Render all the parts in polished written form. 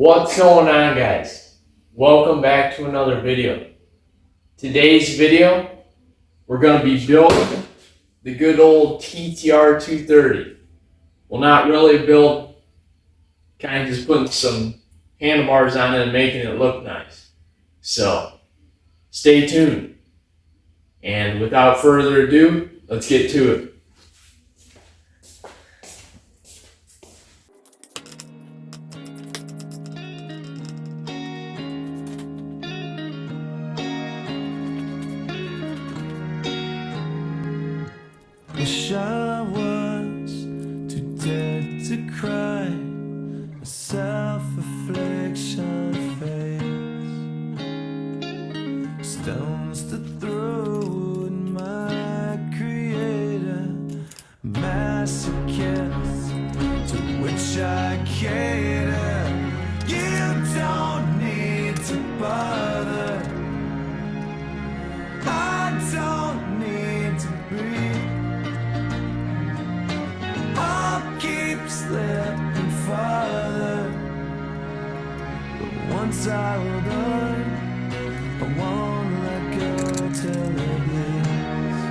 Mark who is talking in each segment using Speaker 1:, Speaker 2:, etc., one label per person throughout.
Speaker 1: What's going on, guys? Welcome back to another video. Today's video, we're going to be building the good old TTR 230. Well, not really build, kind of just putting some handlebars on it and making it look nice. So, stay tuned. And without further ado, let's get to it.
Speaker 2: Wish I was too dead to cry, a self-affliction face, stones to throw at my creator, masochist to which I cater. You don't need to bother, I don't need to breathe. Slipping farther, but once I hold on, I won't let go till it bleeds.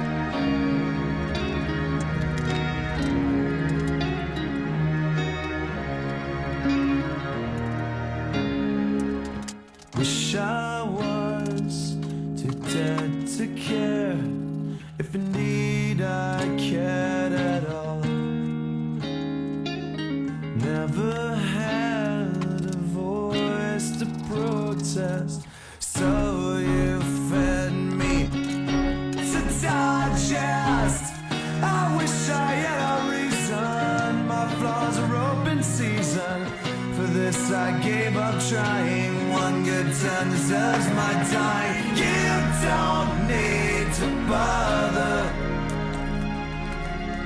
Speaker 2: Wish I was too dead to care, if indeed I cared at all. Never had a voice to protest, so you fed me to digest. I wish I had a reason, my flaws are open season. For this I gave up trying, one good turn deserves my time. You don't need to bother,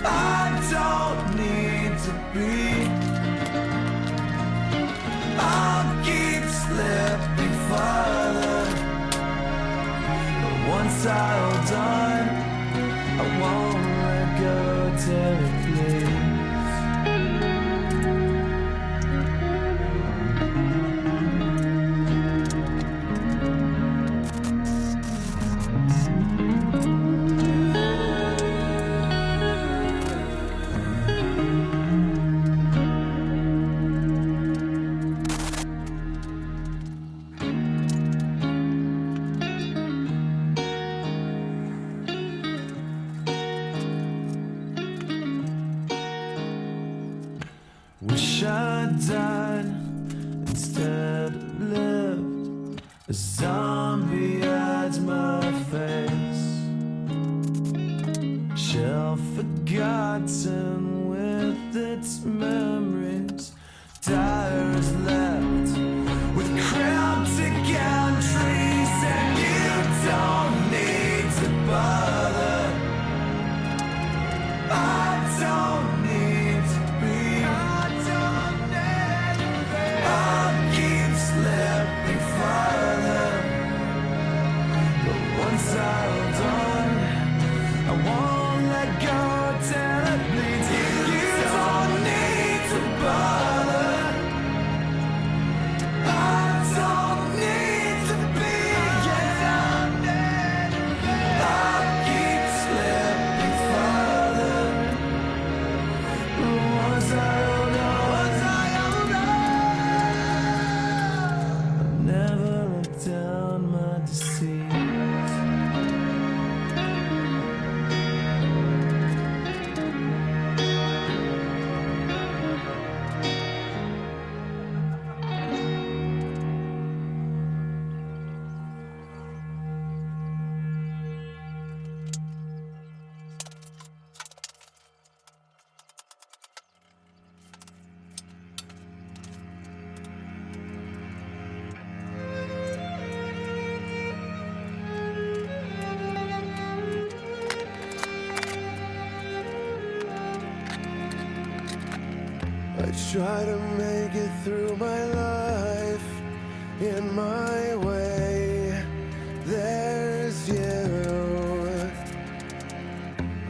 Speaker 2: I don't need to be. I'll keep slipping farther, but once I hold on, I won't let go till it bleeds. Wish I died instead of lived, a zombie hides my face, shell forgotten with its memories, dire is left with cryptic entries, and you don't need to bother, I don't need to be. Slipping farther, but once I hold on, I won't let go till it bleeds. You don't need to bother, I don't need to be. I'll keep slipping farther, but once I hold on, never let down my deceit. I try to make it through my life in my way. There's you.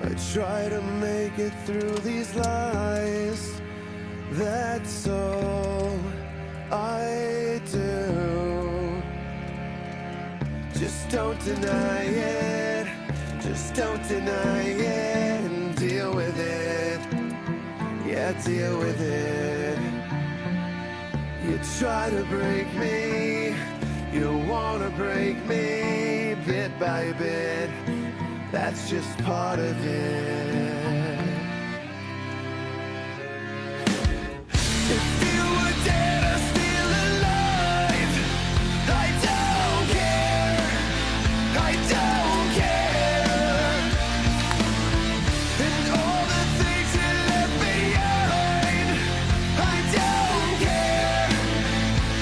Speaker 2: I try to make it through these lies. That's all I do. Just don't deny it. Just don't deny it. And deal with it. Yeah, deal with it. You try to break me. You wanna break me bit by bit. That's just part of it. If you were dead or still alive, I don't care. I don't care. And all the things you left behind, I don't care.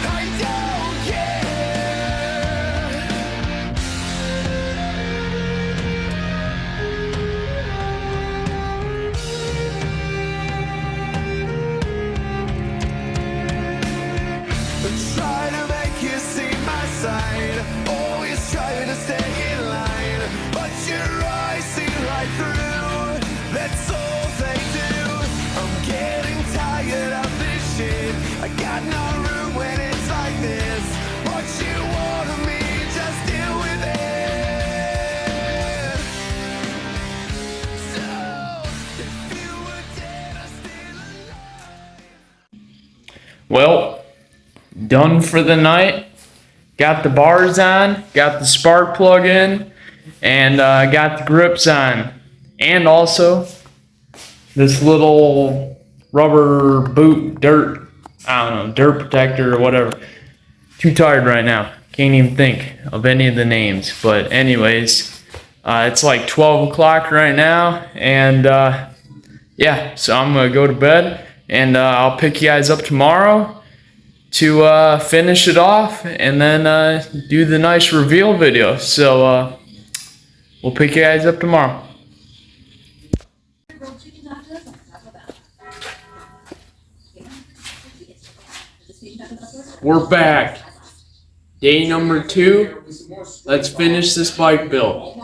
Speaker 2: I don't care. Try to make you see my side. Always trying to stay in line, but your eyes see right through. That's all they do. I'm getting tired of this shit. I got no room when it's like this. What you want of me, just deal with it. So, if you were dead or still alive.
Speaker 1: Well, done for the night. Got the bars on, got the spark plug in, and got the grips on. And also this little rubber boot dirt, I don't know, dirt protector or whatever. Too tired right now. Can't even think of any of the names. But anyways, it's like 12 o'clock right now. And yeah, so I'm going to go to bed. And I'll pick you guys up tomorrow to finish it off and then do the nice reveal video. So we'll pick you guys up tomorrow. We're back. Day number 2. Let's finish this bike build.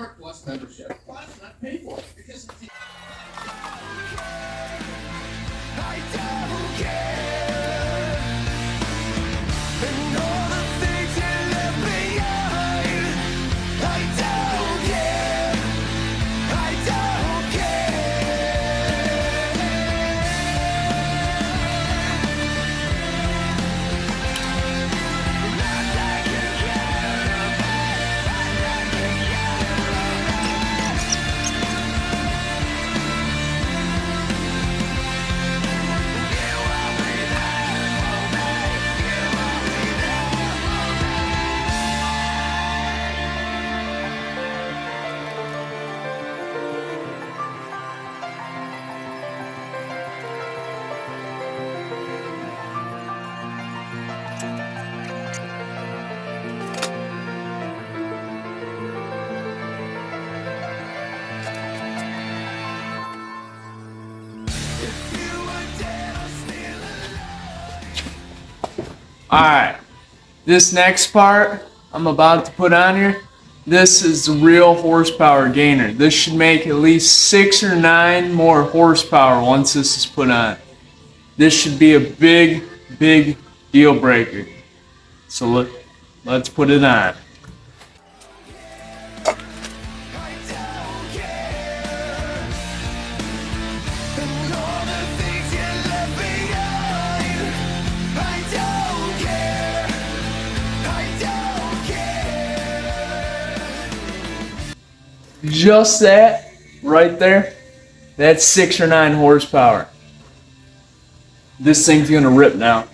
Speaker 1: Alright, this next part I'm about to put on here, this is the real horsepower gainer. This should make at least 6 or 9 more horsepower once this is put on. This should be a big, big deal breaker. So let's put it on. Just that right there, that's 6 or 9 horsepower. This thing's gonna rip now.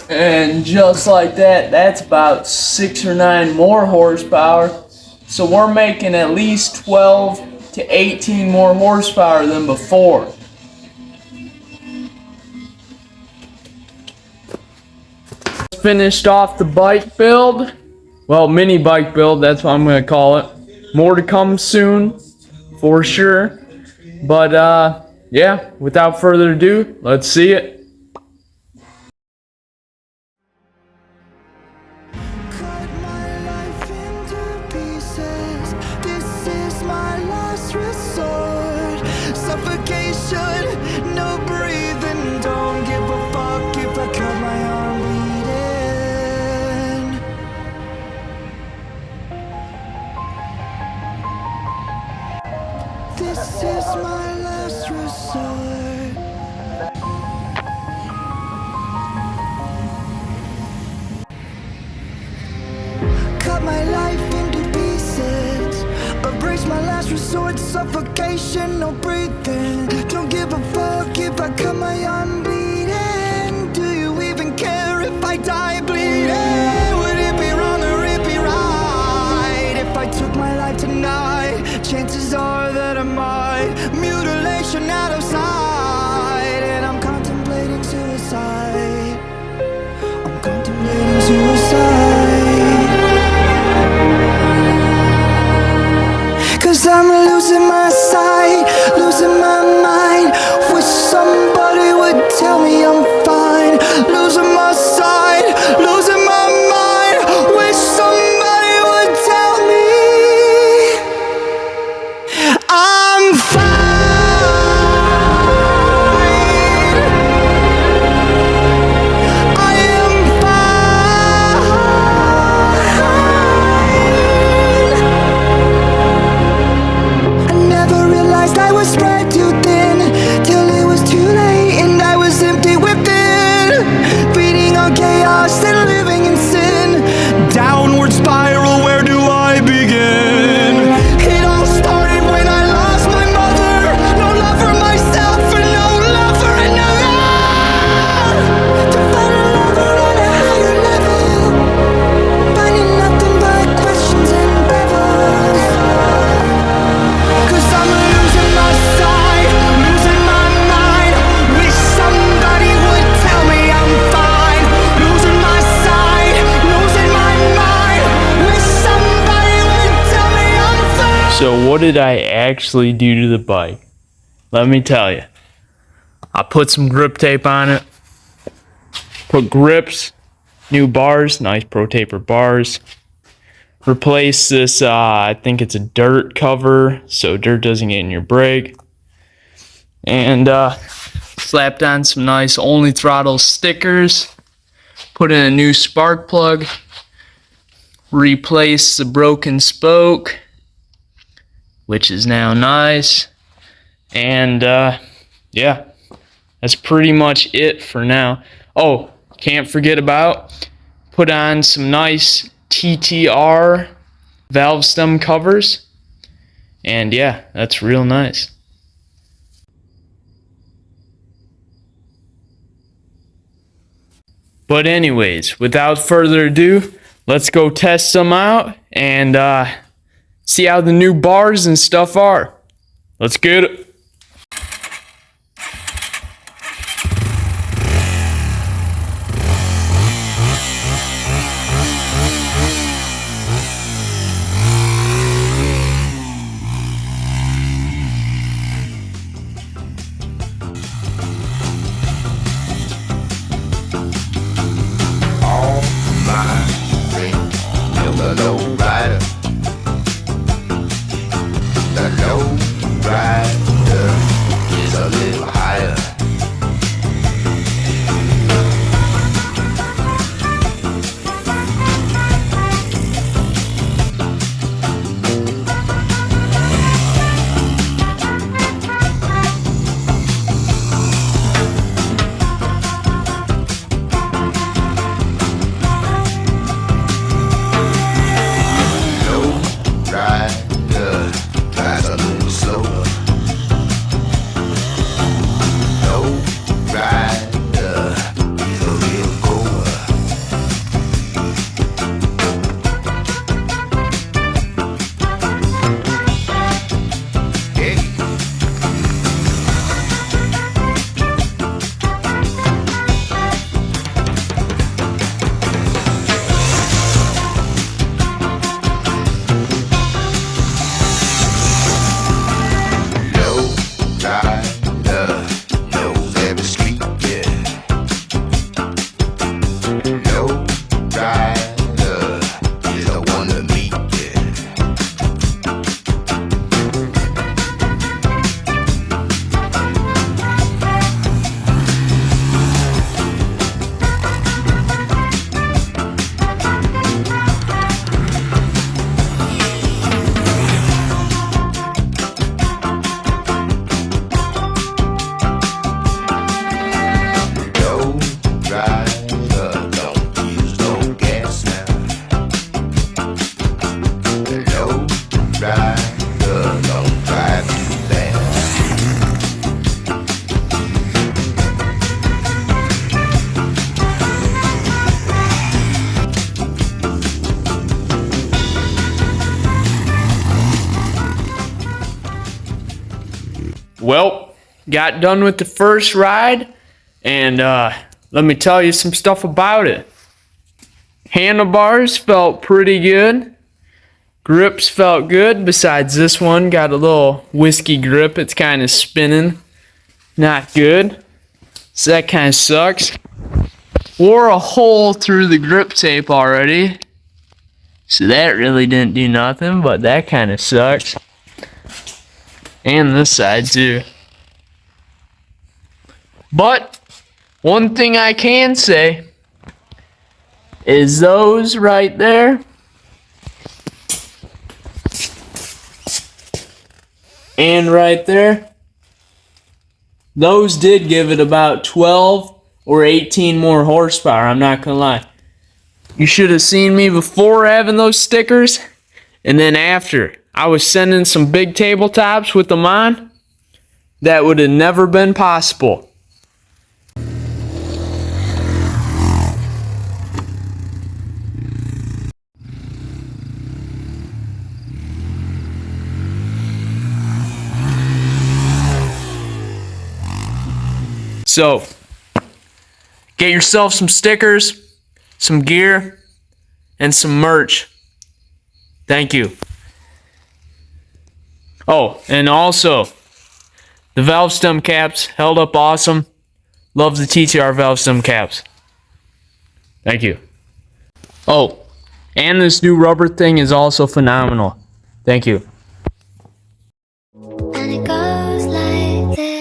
Speaker 1: And just like that, that's about 6 or 9 more horsepower. So we're making at least 12 to 18 more horsepower than before. Finished off the bike build. Well, mini bike build, that's what I'm gonna call it. More to come soon, for sure. But yeah, without further ado, let's see it.
Speaker 2: Cut my life into pieces. This is my last resort. Suffocation, no breathing. Don't give a fuck if I cut my arm bleeding. This is my last resort. Cut my life into pieces. Embrace my last resort. Suffocation, no breathing. Don't give a fuck if I cut my arm bleeding. Do you even care if I die bleeding? Would it be wrong or it be right if I took my life tonight? Chances are that I might. Mutilation out of sight, and I'm contemplating suicide. I'm contemplating suicide. 'Cause I'm losing my sight, losing my mind. Wish somebody would tell me I'm fine. Losing my sight, losing my mind. Wish somebody would tell me I'm fine. I am fine. I never realized I was spread too thin till it was too late and I was empty within, feeding on chaos and living in sin. Downward spiral, where do I begin? It all started when I lost my mother. No love for myself and no love for another. To find a lover on a higher level, finding nothing but questions and devils. 'Cause I'm losing my sight, losing my mind. Wish somebody would tell me I'm fine. Losing my sight, losing my mind. Wish somebody would tell me I'm fine.
Speaker 1: So what did I actually do to the bike? Let me tell you. I put some grip tape on it. Put grips, new bars, nice Pro Taper bars. Replace this, I think it's a dirt cover, so dirt doesn't get in your brake. And slapped on some nice Only Throttle stickers. Put in a new spark plug. Replace the broken spoke, which is now nice. And yeah, that's pretty much it for now. Oh, can't forget about, put on some nice TTR valve stem covers. And yeah, that's real nice. But anyways, without further ado, let's go test them out and see how the new bars and stuff are. Let's get it.
Speaker 3: The low rider, the low rider.
Speaker 1: Well, got done with the first ride, and let me tell you some stuff about it. Handlebars felt pretty good. Grips felt good, besides this one got a little whiskey grip. It's kind of spinning. Not good. So that kind of sucks. Wore a hole through the grip tape already. So that really didn't do nothing, but that kind of sucks. And this side too. But one thing I can say is those right there and right there, those did give it about 12 or 18 more horsepower, I'm not gonna lie. You should have seen me before having those stickers, and then after. I was sending some big tabletops with them on. That would have never been possible. So, get yourself some stickers, some gear, and some merch. Thank you. Oh, and also, the valve stem caps held up awesome. Love the TTR valve stem caps. Thank you. Oh, and this new rubber thing is also phenomenal. Thank you.
Speaker 3: And it goes like this.